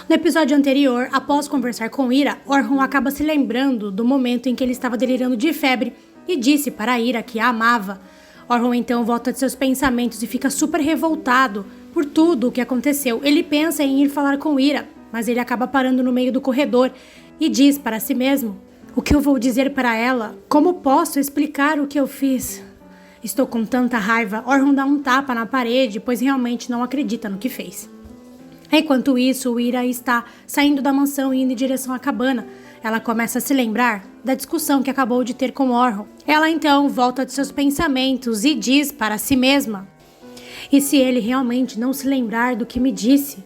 No episódio anterior, após conversar com Ira, Orhun acaba se lembrando do momento em que ele estava delirando de febre e disse para Ira que a amava. Orhun então volta de seus pensamentos e fica super revoltado por tudo o que aconteceu. Ele pensa em ir falar com Ira, mas ele acaba parando no meio do corredor e diz para si mesmo: o que eu vou dizer para ela? Como posso explicar o que eu fiz? Estou com tanta raiva. Orhun dá um tapa na parede, pois realmente não acredita no que fez. Enquanto isso, Ira está saindo da mansão e indo em direção à cabana. Ela começa a se lembrar da discussão que acabou de ter com Orhun. Ela então volta de seus pensamentos e diz para si mesma: e se ele realmente não se lembrar do que me disse?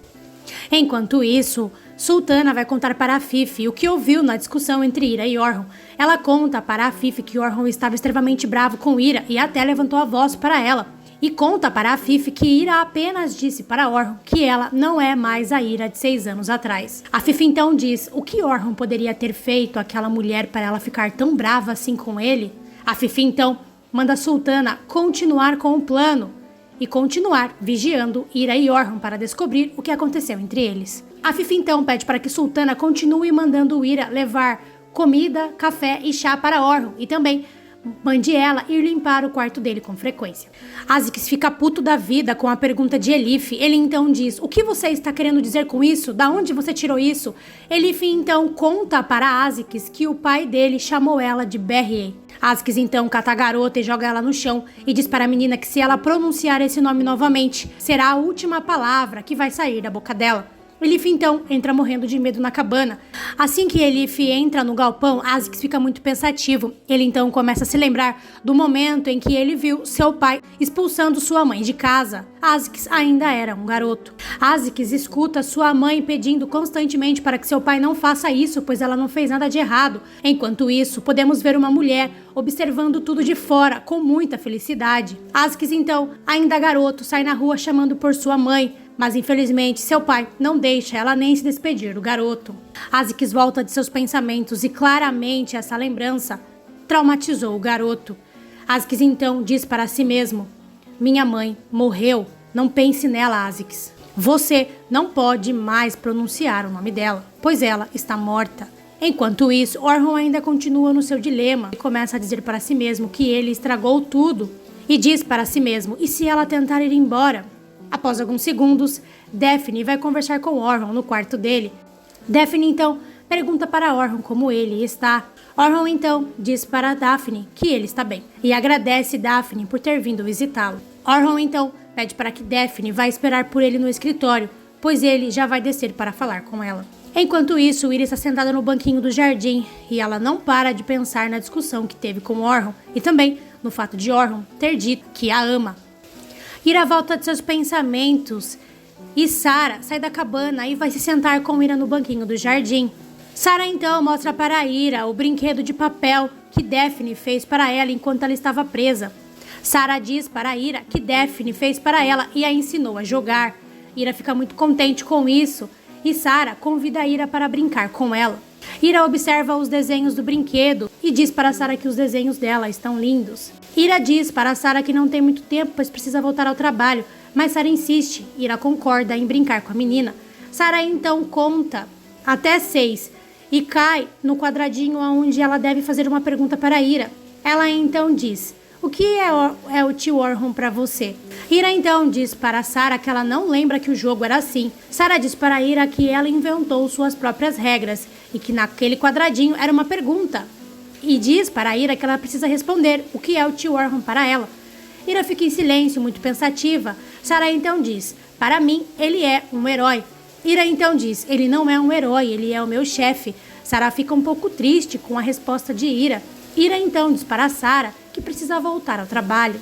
Enquanto isso, Sultana vai contar para a Fifi o que ouviu na discussão entre Ira e Orhun. Ela conta para a Fifi que Orhun estava extremamente bravo com Ira e até levantou a voz para ela. E conta para a Fifi que Ira apenas disse para Orhun que ela não é mais a Ira de 6 anos atrás. A Fifi então diz o que Orhun poderia ter feito àquela mulher para ela ficar tão brava assim com ele. A Fifi então manda a Sultana continuar com o plano e continuar vigiando Ira e Orhun para descobrir o que aconteceu entre eles. A Fifi então pede para que Sultana continue mandando Ira levar comida, café e chá para Orhun e também mande ela ir limpar o quarto dele com frequência. Azix fica puto da vida com a pergunta de Elif. Ele então diz: o que você está querendo dizer com isso? Da onde você tirou isso? Elif então conta para Azix que o pai dele chamou ela de Berrie. Azix então cata a garota e joga ela no chão e diz para a menina que se ela pronunciar esse nome novamente, será a última palavra que vai sair da boca dela. Elif então entra morrendo de medo na cabana. Assim que Elif entra no galpão, Azix fica muito pensativo. Ele então começa a se lembrar do momento em que ele viu seu pai expulsando sua mãe de casa. Azix ainda era um garoto. Azix escuta sua mãe pedindo constantemente para que seu pai não faça isso, pois ela não fez nada de errado. Enquanto isso, podemos ver uma mulher observando tudo de fora com muita felicidade. Azix então, ainda garoto, sai na rua chamando por sua mãe. Mas infelizmente seu pai não deixa ela nem se despedir do garoto. Azix volta de seus pensamentos e claramente essa lembrança traumatizou o garoto. Azix então diz para si mesmo: minha mãe morreu, não pense nela, Azix. Você não pode mais pronunciar o nome dela, pois ela está morta. Enquanto isso, Orhun ainda continua no seu dilema e começa a dizer para si mesmo que ele estragou tudo. E diz para si mesmo: e se ela tentar ir embora? Após alguns segundos, Daphne vai conversar com Orhun no quarto dele. Daphne então pergunta para Orhun como ele está. Orhun então diz para Daphne que ele está bem e agradece Daphne por ter vindo visitá-lo. Orhun então pede para que Daphne vá esperar por ele no escritório, pois ele já vai descer para falar com ela. Enquanto isso, Ira está sentada no banquinho do jardim e ela não para de pensar na discussão que teve com Orhun e também no fato de Orhun ter dito que a ama. Ira volta de seus pensamentos e Sarah sai da cabana e vai se sentar com Ira no banquinho do jardim. Sarah então mostra para Ira o brinquedo de papel que Daphne fez para ela enquanto ela estava presa. Sarah diz para Ira que Daphne fez para ela e a ensinou a jogar. Ira fica muito contente com isso e Sarah convida Ira para brincar com ela. Ira observa os desenhos do brinquedo e diz para Sarah que os desenhos dela estão lindos. Ira diz para Sarah que não tem muito tempo, pois precisa voltar ao trabalho, mas Sarah insiste. Ira concorda em brincar com a menina. Sarah então conta até 6 e cai no quadradinho onde ela deve fazer uma pergunta para Ira. Ela então diz: o que é o tio Orhun para você? Ira então diz para Sarah que ela não lembra que o jogo era assim. Sarah diz para Ira que ela inventou suas próprias regras e que naquele quadradinho era uma pergunta. E diz para Ira que ela precisa responder o que é o tio Orhun para ela. Ira fica em silêncio, muito pensativa. Sarah então diz: para mim, ele é um herói. Ira então diz: ele não é um herói, ele é o meu chefe. Sarah fica um pouco triste com a resposta de Ira. Ira então diz para Sarah que precisa voltar ao trabalho.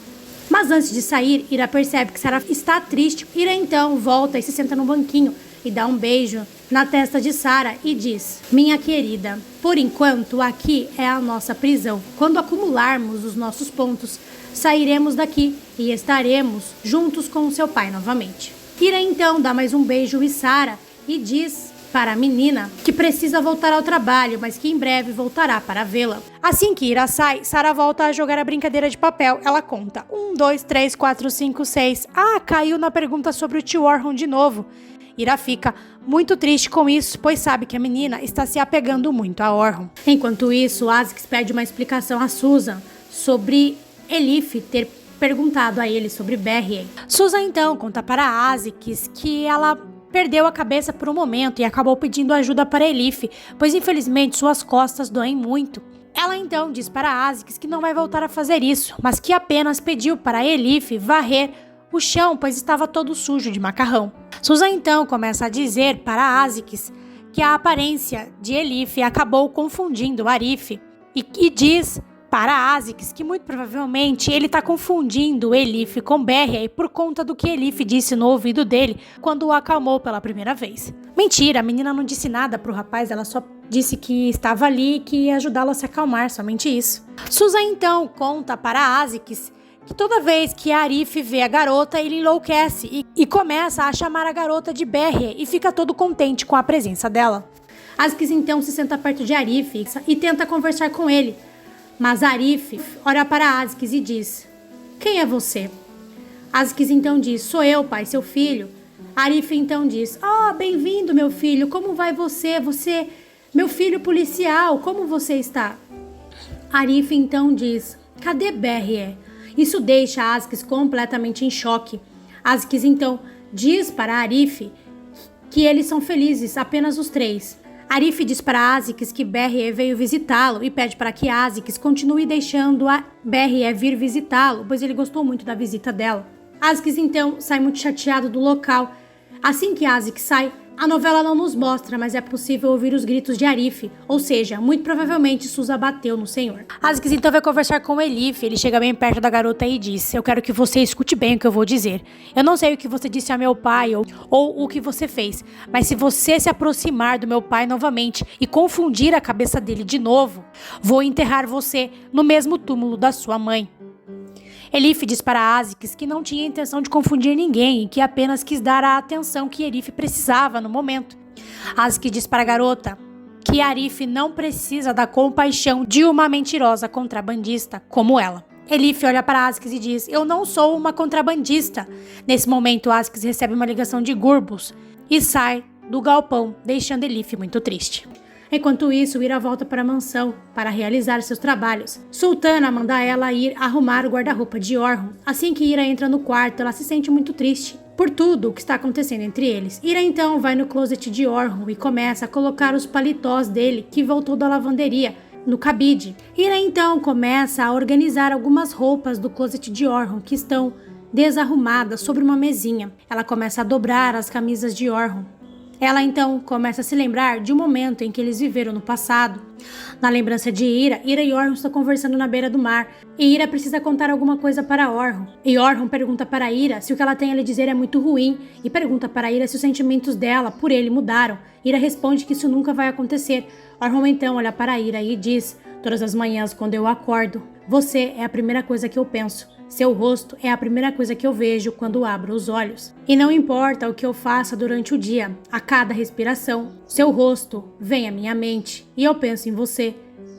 Mas antes de sair, Ira percebe que Sarah está triste. Ira então volta e se senta no banquinho e dá um beijo na testa de Sarah e diz: minha querida, por enquanto aqui é a nossa prisão. Quando acumularmos os nossos pontos, sairemos daqui e estaremos juntos com o seu pai novamente. Ira então dá mais um beijo em Sarah e diz para a menina que precisa voltar ao trabalho, mas que em breve voltará para vê-la. Assim que Ira sai, Sarah volta a jogar a brincadeira de papel. Ela conta: 1, 2, 3, 4, 5, 6. Ah, caiu na pergunta sobre o tio Orhun de novo. Ira fica muito triste com isso, pois sabe que a menina está se apegando muito a Orhun. Enquanto isso, Azix pede uma explicação a Susan sobre Elif ter perguntado a ele sobre Berrien. Susan então conta para Azix que ela perdeu a cabeça por um momento e acabou pedindo ajuda para Elif, pois infelizmente suas costas doem muito. Ela então diz para Azix que não vai voltar a fazer isso, mas que apenas pediu para Elif varrer o chão, pois estava todo sujo de macarrão. Susan então começa a dizer para Azix que a aparência de Elif acabou confundindo Arif e diz para Azix que muito provavelmente ele está confundindo Elif com Berrien por conta do que Elif disse no ouvido dele quando o acalmou pela primeira vez. Mentira, a menina não disse nada pro rapaz, ela só disse que estava ali e que ia ajudá-lo a se acalmar, somente isso. Susan então conta para Azix que toda vez que Arif vê a garota, ele enlouquece e começa a chamar a garota de Berrien e fica todo contente com a presença dela. Azix então se senta perto de Arif e tenta conversar com ele, mas Arif olha para Azix e diz: "Quem é você?" Azix então diz: "Sou eu, pai, seu filho." Arif então diz: "Oh, bem-vindo, meu filho, como vai você? Você, meu filho policial, como você está?" Arif então diz: "Cadê Berrien?" Isso deixa Azix completamente em choque. Azix então diz para Arif que eles são felizes, apenas os três. Arif diz para Azix que Berrien veio visitá-lo e pede para que Azix continue deixando a Berrien vir visitá-lo, pois ele gostou muito da visita dela. Azix então sai muito chateado do local. Assim que Azix sai, a novela não nos mostra, mas é possível ouvir os gritos de Arif, ou seja, muito provavelmente Susan bateu no senhor. Azix então vai conversar com Elif, ele chega bem perto da garota e diz: "Eu quero que você escute bem o que eu vou dizer. Eu não sei o que você disse a meu pai ou o que você fez, mas se você se aproximar do meu pai novamente e confundir a cabeça dele de novo, vou enterrar você no mesmo túmulo da sua mãe." Elif diz para Azix que não tinha intenção de confundir ninguém e que apenas quis dar a atenção que Elif precisava no momento. Azix diz para a garota que Arif não precisa da compaixão de uma mentirosa contrabandista como ela. Elif olha para Azix e diz: "Eu não sou uma contrabandista." Nesse momento, Azix recebe uma ligação de Gurbus e sai do galpão, deixando Elif muito triste. Enquanto isso, Ira volta para a mansão para realizar seus trabalhos. Sultana manda ela ir arrumar o guarda-roupa de Orhun. Assim que Ira entra no quarto, ela se sente muito triste por tudo o que está acontecendo entre eles. Ira então vai no closet de Orhun e começa a colocar os paletós dele, que voltou da lavanderia, no cabide. Ira então começa a organizar algumas roupas do closet de Orhun que estão desarrumadas sobre uma mesinha. Ela começa a dobrar as camisas de Orhun. Ela então começa a se lembrar de um momento em que eles viveram no passado. Na lembrança de Ira, Ira e Orhun estão conversando na beira do mar, e Ira precisa contar alguma coisa para Orhun. E Orhun pergunta para Ira se o que ela tem a lhe dizer é muito ruim, e pergunta para Ira se os sentimentos dela por ele mudaram. Ira responde que isso nunca vai acontecer. Orhun então olha para Ira e diz: "Todas as manhãs quando eu acordo, você é a primeira coisa que eu penso. Seu rosto é a primeira coisa que eu vejo quando abro os olhos. E não importa o que eu faça durante o dia, a cada respiração, seu rosto vem à minha mente e eu penso em você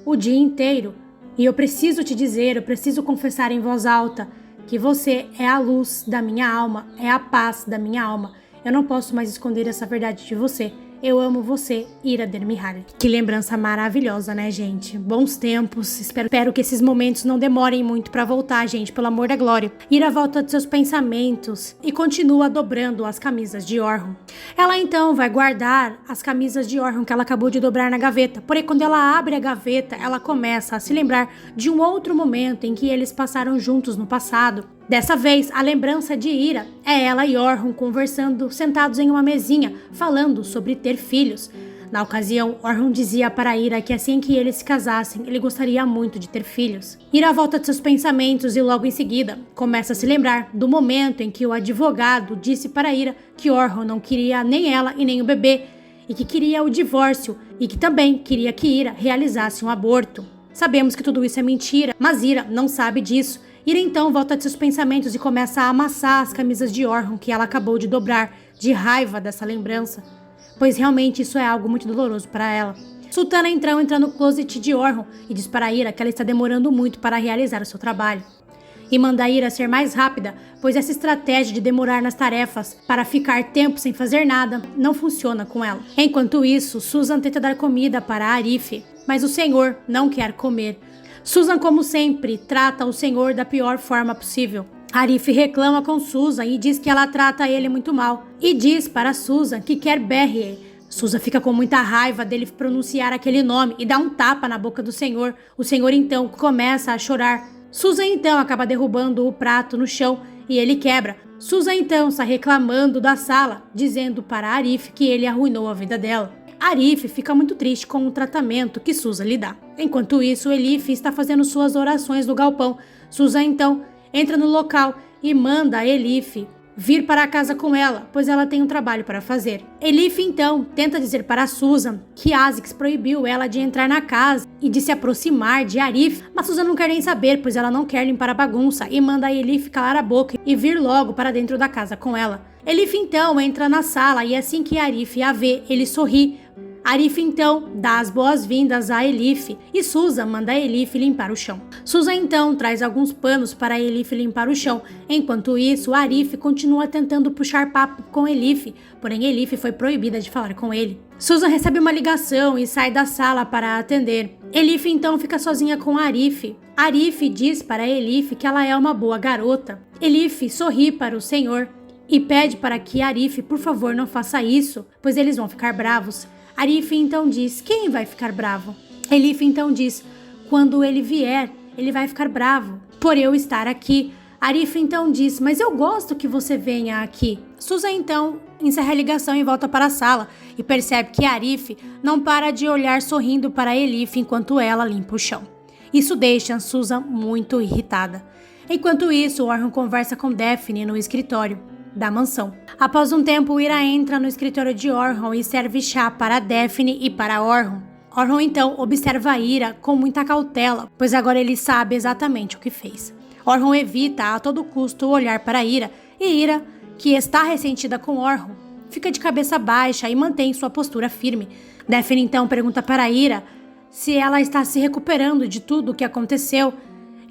o dia inteiro. E eu preciso te dizer, eu preciso confessar em voz alta que você é a luz da minha alma, é a paz da minha alma. Eu não posso mais esconder essa verdade de você. Eu amo você, Ira Dermihal." Que lembrança maravilhosa, né, gente? Bons tempos. Espero que esses momentos não demorem muito pra voltar, gente, pelo amor da glória. Ira volta de seus pensamentos e continua dobrando as camisas de Orhun. Ela então vai guardar as camisas de Orhun que ela acabou de dobrar na gaveta. Porém, quando ela abre a gaveta, ela começa a se lembrar de um outro momento em que eles passaram juntos no passado. Dessa vez, a lembrança de Ira é ela e Orhun conversando, sentados em uma mesinha, falando sobre ter filhos. Na ocasião, Orhun dizia para Ira que assim que eles se casassem, ele gostaria muito de ter filhos. Ira volta de seus pensamentos e logo em seguida, começa a se lembrar do momento em que o advogado disse para Ira que Orhun não queria nem ela e nem o bebê, e que queria o divórcio, e que também queria que Ira realizasse um aborto. Sabemos que tudo isso é mentira, mas Ira não sabe disso. Ira então volta de seus pensamentos e começa a amassar as camisas de Orhun que ela acabou de dobrar, de raiva dessa lembrança, pois realmente isso é algo muito doloroso para ela. Sultana então entra no closet de Orhun e diz para Ira que ela está demorando muito para realizar o seu trabalho. e manda Ira ser mais rápida, pois essa estratégia de demorar nas tarefas para ficar tempo sem fazer nada não funciona com ela. Enquanto isso, Susan tenta dar comida para Arif, mas o senhor não quer comer. Susan, como sempre, trata o senhor da pior forma possível. Arif reclama com Susan e diz que ela trata ele muito mal, e diz para Susan que quer Berrier. Susan fica com muita raiva dele pronunciar aquele nome e dá um tapa na boca do senhor. O senhor então começa a chorar. Susan então acaba derrubando o prato no chão e ele quebra. Susan então está reclamando da sala, dizendo para Arif que ele arruinou a vida dela. Arif fica muito triste com o tratamento que Susan lhe dá. Enquanto isso, Elif está fazendo suas orações no galpão. Susan então entra no local e manda Elif vir para a casa com ela, pois ela tem um trabalho para fazer. Elif então tenta dizer para Susan que Azix proibiu ela de entrar na casa e de se aproximar de Arif, mas Susan não quer nem saber, pois ela não quer limpar a bagunça e manda Elif calar a boca e vir logo para dentro da casa com ela. Elif então entra na sala e assim que Arif a vê, ele sorri. Arif então dá as boas-vindas a Elif e Susan manda Elif limpar o chão. Susan então traz alguns panos para Elif limpar o chão. Enquanto isso, Arif continua tentando puxar papo com Elif, porém Elif foi proibida de falar com ele. Susan recebe uma ligação e sai da sala para atender. Elif então fica sozinha com Arif. Arif diz para Elif que ela é uma boa garota. Elif sorri para o senhor e pede para que Arif, por favor, não faça isso, pois eles vão ficar bravos. Arif então diz, quem vai ficar bravo? Elif então diz, quando ele vier, ele vai ficar bravo, por eu estar aqui. Arif então diz, mas eu gosto que você venha aqui. Susan então encerra a ligação e volta para a sala e percebe que Arif não para de olhar sorrindo para Elif enquanto ela limpa o chão. Isso deixa Susan muito irritada. Enquanto isso, Orhun conversa com Daphne no escritório da mansão. Após um tempo, Ira entra no escritório de Orhun e serve chá para Daphne e para Orhun. Orhun então observa Ira com muita cautela, pois agora ele sabe exatamente o que fez. Orhun evita a todo custo olhar para Ira, e Ira, que está ressentida com Orhun, fica de cabeça baixa e mantém sua postura firme. Daphne então pergunta para Ira se ela está se recuperando de tudo o que aconteceu.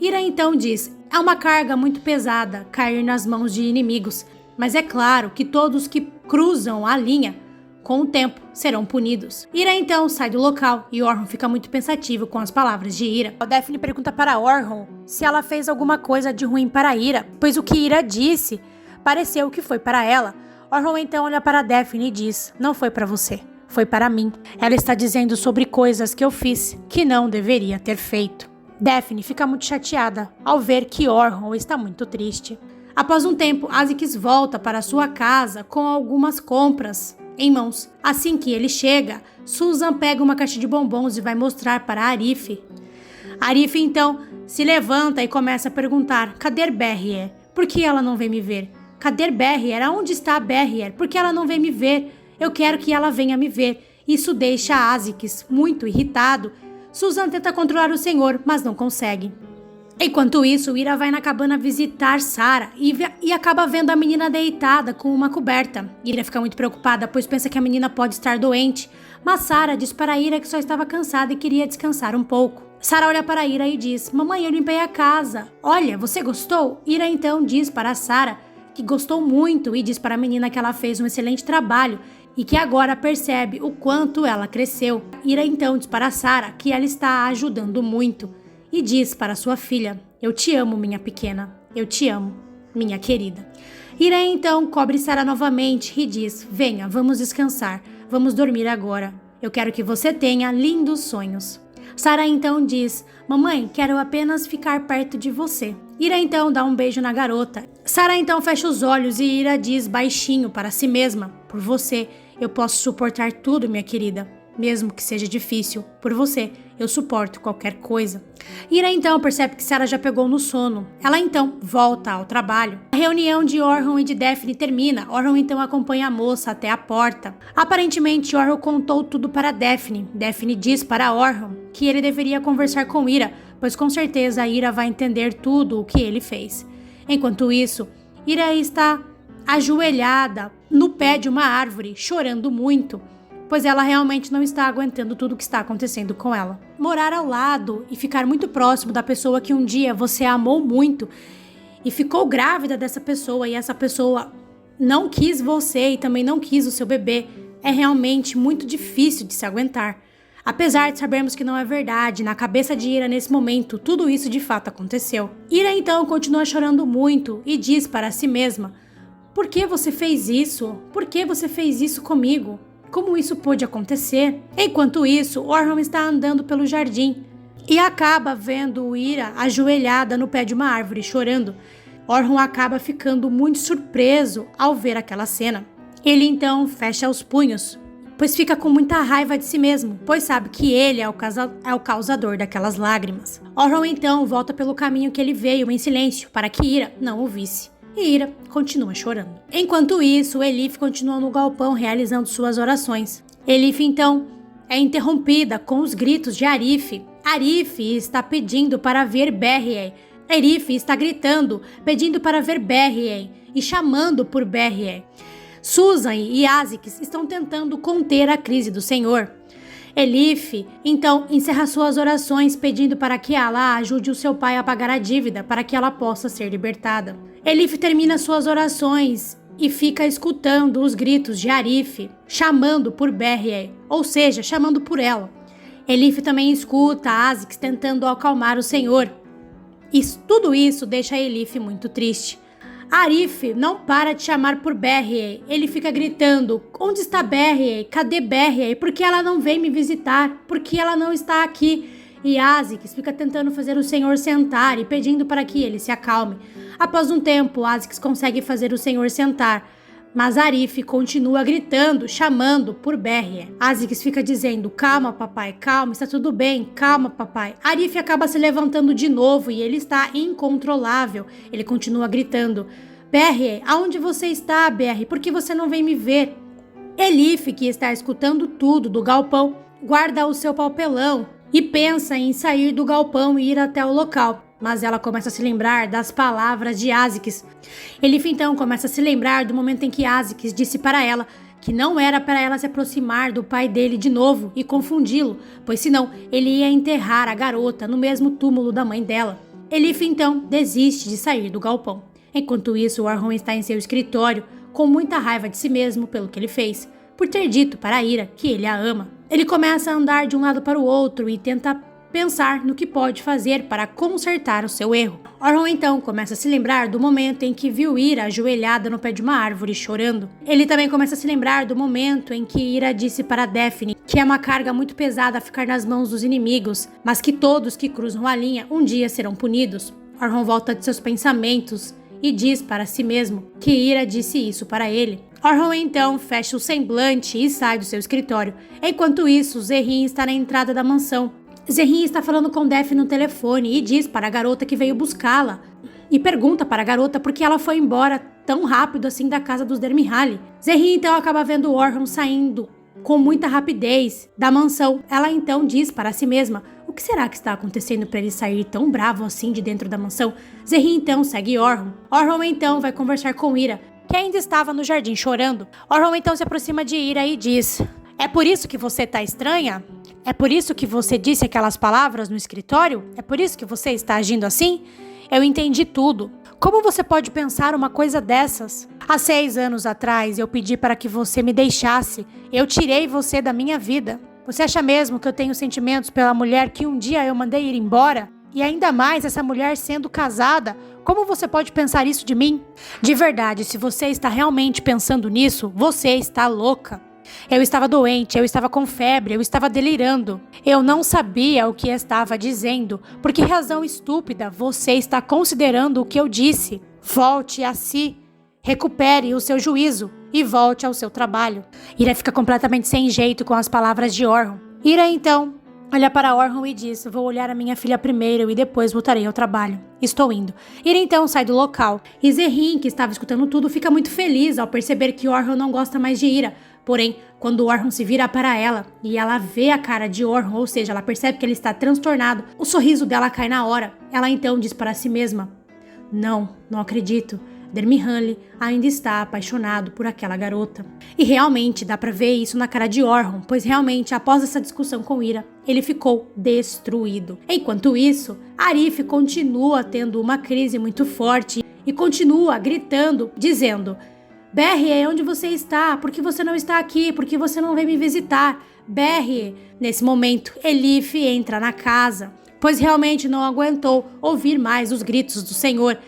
Ira então diz, é uma carga muito pesada cair nas mãos de inimigos, mas é claro que todos que cruzam a linha, com o tempo, serão punidos. Ira então sai do local e Orhun fica muito pensativo com as palavras de Ira. Daphne pergunta para Orhun se ela fez alguma coisa de ruim para Ira, pois o que Ira disse pareceu que foi para ela. Orhun então olha para Daphne e diz, não foi para você, foi para mim. Ela está dizendo sobre coisas que eu fiz que não deveria ter feito. Daphne fica muito chateada ao ver que Orhun está muito triste. Após um tempo, Azix volta para sua casa com algumas compras em mãos. Assim que ele chega, Susan pega uma caixa de bombons e vai mostrar para Arif. Arif então se levanta e começa a perguntar, cadê Berrier? Por que ela não vem me ver? Cadê Berrier? Aonde está Berrier? Por que ela não vem me ver? Eu quero que ela venha me ver. Isso deixa Azix muito irritado. Susan tenta controlar o senhor, mas não consegue. Enquanto isso, Ira vai na cabana visitar Sarah e acaba vendo a menina deitada com uma coberta. Ira fica muito preocupada, pois pensa que a menina pode estar doente, mas Sarah diz para Ira que só estava cansada e queria descansar um pouco. Sarah olha para Ira e diz, mamãe, eu limpei a casa. Olha, você gostou? Ira então diz para Sarah que gostou muito e diz para a menina que ela fez um excelente trabalho e que agora percebe o quanto ela cresceu. Ira então diz para Sarah que ela está ajudando muito. E diz para sua filha, eu te amo, minha pequena, eu te amo, minha querida. Ira então cobre Sarah novamente e diz, venha, vamos descansar, vamos dormir agora. Eu quero que você tenha lindos sonhos. Sarah então diz, mamãe, quero apenas ficar perto de você. Ira então dá um beijo na garota. Sarah então fecha os olhos e Ira diz baixinho para si mesma, por você, eu posso suportar tudo, minha querida. Mesmo que seja difícil, por você, eu suporto qualquer coisa. Ira então percebe que Sarah já pegou no sono. Ela então volta ao trabalho. A reunião de Orhun e de Daphne termina. Orhun então acompanha a moça até a porta. Aparentemente, Orhun contou tudo para Daphne. Daphne diz para Orhun que ele deveria conversar com Ira, pois com certeza Ira vai entender tudo o que ele fez. Enquanto isso, Ira está ajoelhada no pé de uma árvore, chorando muito, pois ela realmente não está aguentando tudo o que está acontecendo com ela. Morar ao lado e ficar muito próximo da pessoa que um dia você amou muito e ficou grávida dessa pessoa e essa pessoa não quis você e também não quis o seu bebê, é realmente muito difícil de se aguentar. Apesar de sabermos que não é verdade, na cabeça de Ira nesse momento, tudo isso de fato aconteceu. Ira então continua chorando muito e diz para si mesma: por que você fez isso? Por que você fez isso comigo? Como isso pôde acontecer? Enquanto isso, Orhun está andando pelo jardim e acaba vendo Ira ajoelhada no pé de uma árvore chorando. Orhun acaba ficando muito surpreso ao ver aquela cena. Ele então fecha os punhos, pois fica com muita raiva de si mesmo, pois sabe que ele é o causador daquelas lágrimas. Orhun então volta pelo caminho que ele veio em silêncio para que Ira não o visse. E Ira continua chorando. Enquanto isso, Elif continua no galpão realizando suas orações. Elif então é interrompida com os gritos de Arif. Arif está pedindo para ver Berrien. Arif está gritando, pedindo para ver Berrien e chamando por Berrien. Susan e Azix estão tentando conter a crise do Senhor. Elif, então, encerra suas orações pedindo para que Allah ajude o seu pai a pagar a dívida para que ela possa ser libertada. Elif termina suas orações e fica escutando os gritos de Arif, chamando por Berrien, ou seja, chamando por ela. Elif também escuta Azix tentando acalmar o Senhor. E tudo isso deixa Elif muito triste. Arif não para de chamar por Berrien. Ele fica gritando: onde está Berrien? Cadê Berrien? Por que ela não vem me visitar? Por que ela não está aqui? E Azix fica tentando fazer o Senhor sentar e pedindo para que ele se acalme. Após um tempo, Azix consegue fazer o Senhor sentar, mas Arif continua gritando, chamando por Berrien. Azix fica dizendo: calma papai, calma, está tudo bem, calma papai. Arif acaba se levantando de novo e ele está incontrolável. Ele continua gritando: Berrien, aonde você está, Berrien? Por que você não vem me ver? Elif, que está escutando tudo do galpão, guarda o seu papelão e pensa em sair do galpão e ir até o local. Mas ela começa a se lembrar das palavras de Azix. Elif então começa a se lembrar do momento em que Azix disse para ela que não era para ela se aproximar do pai dele de novo e confundi-lo, pois senão ele ia enterrar a garota no mesmo túmulo da mãe dela. Elif então desiste de sair do galpão. Enquanto isso, Orhun está em seu escritório com muita raiva de si mesmo pelo que ele fez, por ter dito para Ira que ele a ama. Ele começa a andar de um lado para o outro e tenta pensar no que pode fazer para consertar o seu erro. Orhun então começa a se lembrar do momento em que viu Ira ajoelhada no pé de uma árvore chorando. Ele também começa a se lembrar do momento em que Ira disse para Daphne que é uma carga muito pesada ficar nas mãos dos inimigos, mas que todos que cruzam a linha um dia serão punidos. Orhun volta de seus pensamentos e diz para si mesmo que Ira disse isso para ele. Orhun então fecha o semblante e sai do seu escritório. Enquanto isso, Zerrin está na entrada da mansão. Zerrin está falando com Daphne no telefone e diz para a garota que veio buscá-la e pergunta para a garota por que ela foi embora tão rápido assim da casa dos Dermihali. Zerrin então acaba vendo Orhun saindo com muita rapidez da mansão. Ela então diz para si mesma: o que será que está acontecendo para ele sair tão bravo assim de dentro da mansão? Zerrin então segue Orhun. Orhun então vai conversar com Ira, que ainda estava no jardim chorando. Orhun então se aproxima de Ira e diz: é por isso que você tá estranha? É por isso que você disse aquelas palavras no escritório? É por isso que você está agindo assim? Eu entendi tudo. Como você pode pensar uma coisa dessas? Há 6 anos atrás eu pedi para que você me deixasse. Eu tirei você da minha vida. Você acha mesmo que eu tenho sentimentos pela mulher que um dia eu mandei ir embora? E ainda mais essa mulher sendo casada. Como você pode pensar isso de mim? De verdade, se você está realmente pensando nisso, você está louca. Eu estava doente, eu estava com febre, eu estava delirando. Eu não sabia o que estava dizendo. Por que razão estúpida você está considerando o que eu disse? Volte a si, recupere o seu juízo e volte ao seu trabalho. Ira fica completamente sem jeito com as palavras de Orhun. Ira então olha para Orhun e diz: vou olhar a minha filha primeiro e depois voltarei ao trabalho. Estou indo. Ira então sai do local. E Zerrin, que estava escutando tudo, fica muito feliz ao perceber que Orhun não gosta mais de Ira. Porém, quando Orhun se vira para ela e ela vê a cara de Orhun, ou seja, ela percebe que ele está transtornado, o sorriso dela cai na hora. Ela então diz para si mesma: não acredito. Dermy ainda está apaixonado por aquela garota. E realmente dá pra ver isso na cara de Orhun, pois realmente após essa discussão com Ira, ele ficou destruído. Enquanto isso, Arif continua tendo uma crise muito forte e continua gritando, dizendo: Berry, onde você está? Por que você não está aqui? Por que você não vem me visitar? Berry! Nesse momento, Elif entra na casa, pois realmente não aguentou ouvir mais os gritos do Senhor.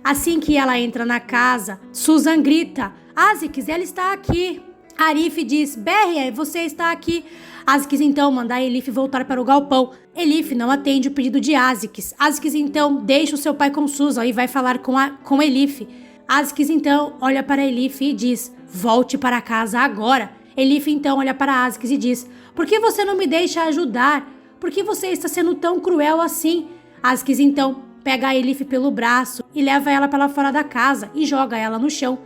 Assim que ela entra na casa, Susan grita: Azix, ela está aqui. Arif diz: Berry, você está aqui. Azix então manda Elif voltar para o galpão. Elif não atende o pedido de Azix. Azix então deixa o seu pai com Susan e vai falar com Elif. Azix então olha para Elif e diz: volte para casa agora. Elif então olha para Azix e diz: por que você não me deixa ajudar? Por que você está sendo tão cruel assim? Azix então pega a Elif pelo braço e leva ela para fora da casa e joga ela no chão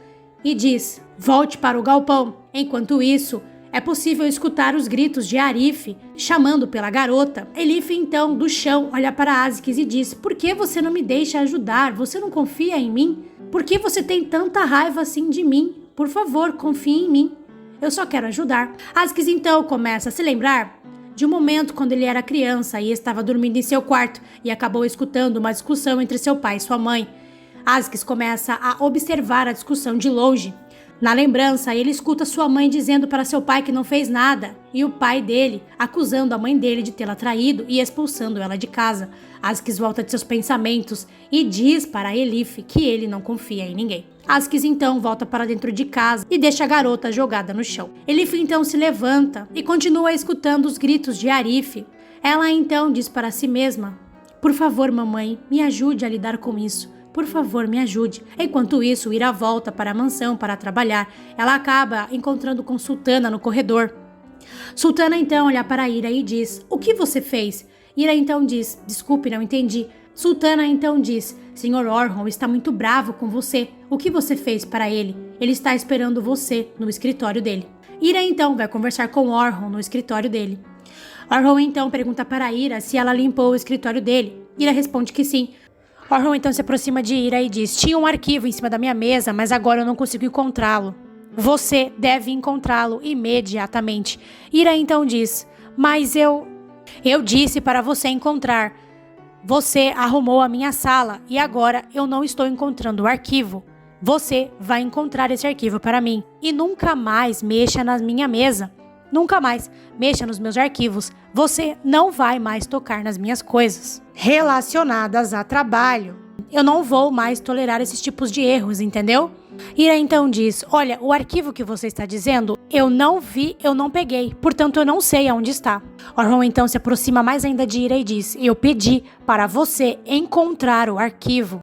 e diz: volte para o galpão. Enquanto isso, é possível escutar os gritos de Arif chamando pela garota. Elif então do chão olha para Azix e diz: por que você não me deixa ajudar? Você não confia em mim? Por que você tem tanta raiva assim de mim? Por favor, confie em mim. Eu só quero ajudar. Azix então começa a se lembrar de um momento quando ele era criança e estava dormindo em seu quarto e acabou escutando uma discussão entre seu pai e sua mãe. Azix começa a observar a discussão de longe. Na lembrança, ele escuta sua mãe dizendo para seu pai que não fez nada e o pai dele acusando a mãe dele de tê-la traído e expulsando ela de casa. Azix volta de seus pensamentos e diz para Elif que ele não confia em ninguém. Azix então volta para dentro de casa e deixa a garota jogada no chão. Elif então se levanta e continua escutando os gritos de Arif. Ela então diz para si mesma: por favor, mamãe, me ajude a lidar com isso. Por favor, me ajude. Enquanto isso, Ira volta para a mansão para trabalhar. Ela acaba encontrando com Sultana no corredor. Sultana então olha para Ira e diz: o que você fez? Ira então diz: desculpe, não entendi. Sultana então diz: Sr. Orhun está muito bravo com você. O que você fez para ele? Ele está esperando você no escritório dele. Ira então vai conversar com Orhun no escritório dele. Orhun então pergunta para Ira se ela limpou o escritório dele. Ira responde que sim. Orhun então se aproxima de Ira e diz: tinha um arquivo em cima da minha mesa, mas agora eu não consigo encontrá-lo. Você deve encontrá-lo imediatamente. Ira então diz: mas eu disse para você encontrar. Você arrumou a minha sala e agora eu não estou encontrando o arquivo. Você vai encontrar esse arquivo para mim e nunca mais mexa na minha mesa. Nunca mais mexa nos meus arquivos. Você não vai mais tocar nas minhas coisas relacionadas a trabalho. Eu não vou mais tolerar esses tipos de erros, entendeu? Ira então diz: olha, o arquivo que você está dizendo, eu não vi, eu não peguei, portanto eu não sei aonde está. Orhun então se aproxima mais ainda de Ira e diz: eu pedi para você encontrar o arquivo.